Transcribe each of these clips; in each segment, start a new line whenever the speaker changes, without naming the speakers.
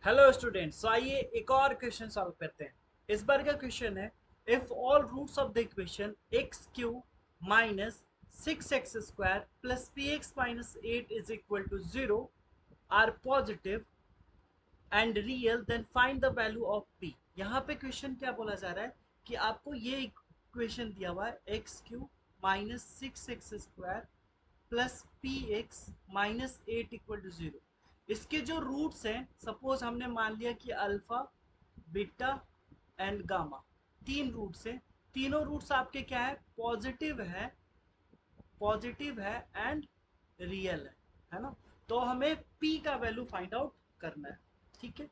Hello students, तो आइए एक और क्वेश्चन सॉल्व करते हैं। इस बार का क्वेश्चन है, if all roots of the equation x cube minus 6x² plus p x minus 8 is equal to 0 are positive and real, then find the value of p. यहाँ पे क्वेश्चन क्या बोला जा रहा है कि आपको ये इक्वेशन दिया हुआ है x cube minus 6x² plus p x minus 8 equal to 0। इसके जो रूट्स हैं, सपोज हमने मान लिया कि अल्फा, बीटा एंड गामा, तीन रूट्स हैं। तीनों रूट्स आपके क्या है, पॉजिटिव है एंड रियल है ना। तो हमें p का वैल्यू फाइंड आउट करना है। ठीक है,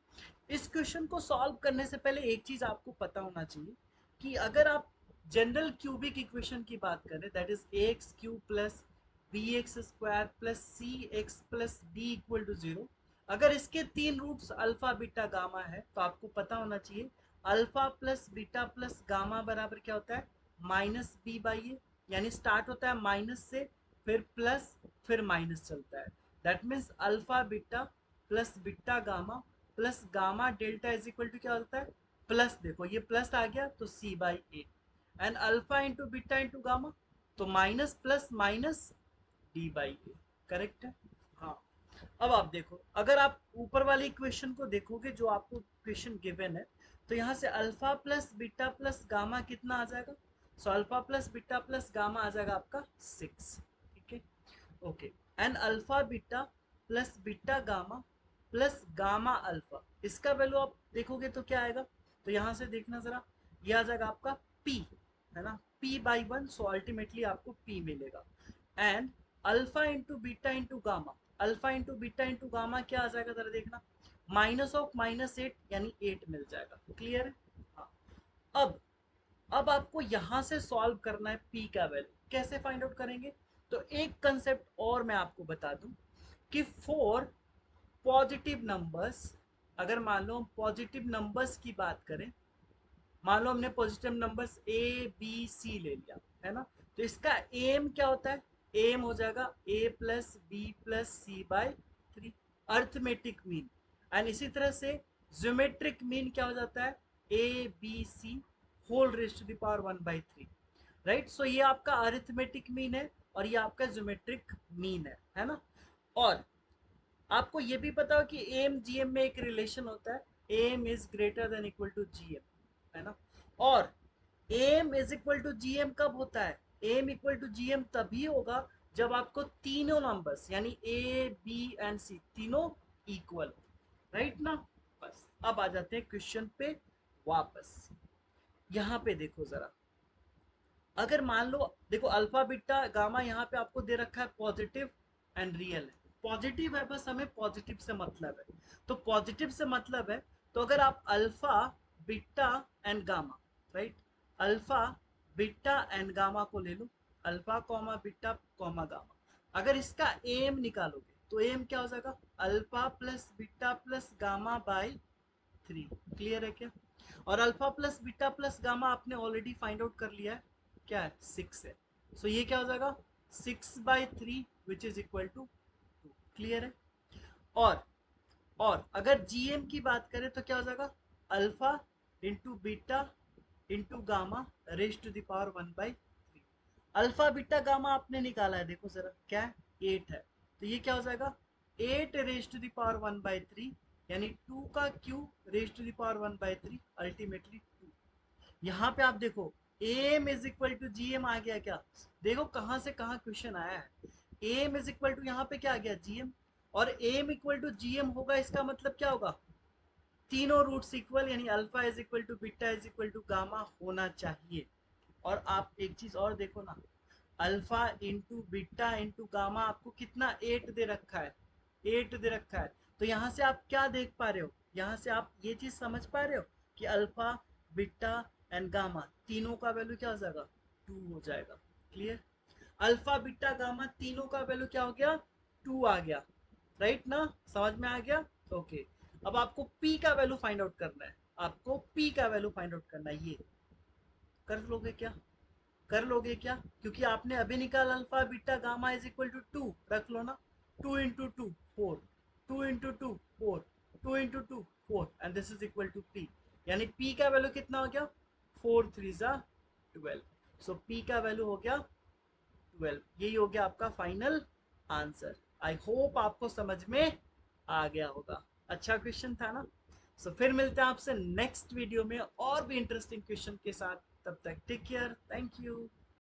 इस क्वेश्चन को सॉल्व करने से पहले एक चीज आपको पता होना चाहिए कि अगर आप जनरल क्यूबिक इक्वेशन की बात करें, that is a x cube plus b x square plus c x plus d equal to 0, अगर इसके तीन रूट्स अल्फा बीटा गामा है तो आपको पता होना चाहिए alpha plus beta plus gamma बराबर क्या होता है, माइनस बी बाई ए। यानी स्टार्ट होता है माइनस से, फिर प्लस, फिर माइनस चलता है। That means alpha beta plus beta gamma plus gamma delta is equal to क्या होता है, प्लस। देखो ये प्लस आ गया तो C by A, and alpha into beta into gamma, तो minus plus minus D by A. Correct है। हाँ, अब आप देखो, अगर आप ऊपर वाली इक्वेशन को देखोगे जो आपको क्वेश्चन गिवन है, तो यहाँ से alpha plus beta plus gamma कितना आ जाएगा, so alpha plus beta plus gamma आ जाएगा आपका 6। ठीक है, okay. And alpha beta plus beta gamma plus gamma alpha, इसका वैल्यू आप देखोगे तो क्या आएगा, तो यहाँ से देखना जरा, ये आ जाएगा आपका p, है ना, p बाई 1, सो अल्टीमेटली आपको p मिलेगा। And alpha into beta into gamma, alpha into beta into gamma क्या आ जाएगा जरा देखना, माइनस ऑफ माइनस 8 यानी 8 मिल जाएगा। क्लियर है। हाँ, अब अब आपको यहां से सॉल्व करना है p का वैल्यू। कैसे फाइंड आउट करेंगे, तो एक कंसेप्ट और मैं आपको बता दूं कि फॉर पॉजिटिव नंबर्स, अगर मान लो हम पॉजिटिव नंबर्स की बात करें, मान लो हमने positive numbers a B c ले लिया, है ना, तो इसका एम क्या होता है, एम हो जाएगा A plus B plus C by 3, arithmetic mean. And इसी तरह से ज्योमेट्रिक मीन क्या हो जाता है, A B C whole raise to the power 1/3। Right, so ये आपका अरिथमेटिक मीन है और ये आपका ज्योमेट्रिक मीन है ना। और आपको ये भी पता हो कि एम जीएम में एक रिलेशन होता है, M is greater than equal to GM, है ना। और M is equal to GM कब होता है, एम इक्वल टू जीएम तभी होगा जब आपको तीनों नंबर्स यानी ए बी एंड सी तीनों इक्वल हो। राइट ना। बस अब आ जाते हैं क्वेश्चन पे वापस। यहाँ पे देखो जरा, अगर मान लो, देखो अल्फा बीटा गामा यहाँ पे आपको दे रखा है पॉजिटिव एंड रियल है। पॉजिटिव है, बस हमें पॉजिटिव से मतलब है, तो पॉजिटिव से मतलब है, तो अगर आप alpha beta and gamma, right, alpha beta and gamma को ले लो, alpha comma beta comma gamma, अगर इसका एम निकालोगे तो एम क्या हो जाएगा, alpha plus beta plus gamma by 3। Clear है क्या। और alpha plus beta plus gamma आपने ऑलरेडी फाइंड आउट कर लिया है, क्या है, 6 है। सो ये क्या हो जाएगा, 6/3 which is equal to 2। Clear है। और और अगर जीएम की बात करें तो क्या हो जाएगा, alpha into beta into gamma raise to the power 1/3। Alpha beta gamma आपने निकाला है, देखो जरा क्या है, 8 है, तो ये क्या हो जाएगा, 8 रेज टू दावर 1/3, यानी 2 का cube raise to the power 1/3, ultimately 2। यहाँ पे आप देखो M is equal to G M आ गया क्या, देखो कहाँ से कहाँ क्वेश्चन आया है। एम इज इक्वल टू यहाँ पे क्या आ गया, जी एम, और M equal to G M होगा, इसका मतलब क्या होगा, तीनों रूट्स इक्वल, यानी alpha is equal to beta is equal to gamma होना चाहिए। और आप एक चीज और देखो ना, alpha into beta into gamma आपको कितना 8 दे रखा है, 8 दे रखा है। तो यहाँ से आप क्या देख पा रहे हो, यहाँ से आप ये चीज समझ पा रहे हो कि अल्फा बीटा एंड गामा तीनों का वैल्यू क्या हो जाएगा, 2 हो जाएगा। क्लियर। अल्फा बीटा गामा तीनों का वैल्यू क्या हो गया, 2 आ गया। राइट ना, समझ में आ गया। ओके, अब आपको p का वैल्यू फाइंड आउट करना है, आपको p का वैल्यू फाइंड आउट करना है। ये कर लोगे क्या, कर लोगे क्या, क्योंकि आपने अभी निकाल alpha beta gamma is equal to 2, रख लो ना, 2 into two 4, 2 into two 4, 2 into two 4 and this is equal to P, यानी पी का वैल्यू कितना हो गया 4 3 12। सो पी का वैल्यू हो गया 12। यही हो गया आपका फाइनल आंसर। आई होप आपको समझ में आ गया होगा। अच्छा क्वेश्चन था ना। सो फिर मिलते हैं आपसे नेक्स्ट वीडियो में और भी इंटरेस्टिंग क्वेश्चन के साथ। तब तक टेक केयर, थैंक यू।